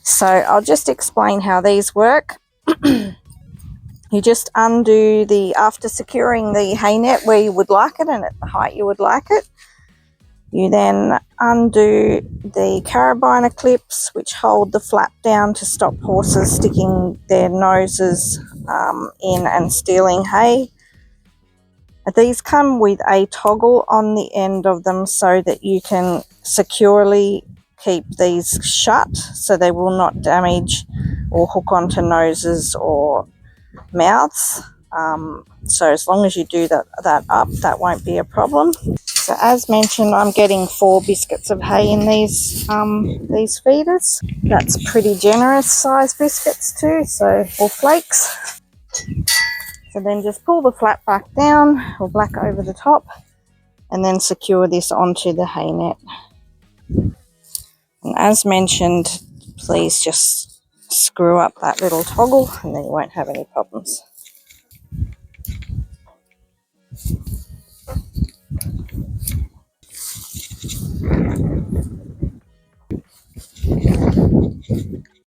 So I'll just explain how these work. You just undo after securing the hay net where you would like it and at the height you would like it, you then undo the carabiner clips which hold the flap down to stop horses sticking their noses in and stealing hay. These come with a toggle on the end of them so that you can securely keep these shut so they will not damage or hook onto noses or mouths. So as long as you do that up, that won't be a problem. So as mentioned, I'm getting 4 biscuits of hay in these feeders. That's pretty generous size biscuits too, or flakes. So then just pull the flap back down or back over the top and then secure this onto the hay net. And as mentioned, please just screw up that little toggle and then you won't have any problems.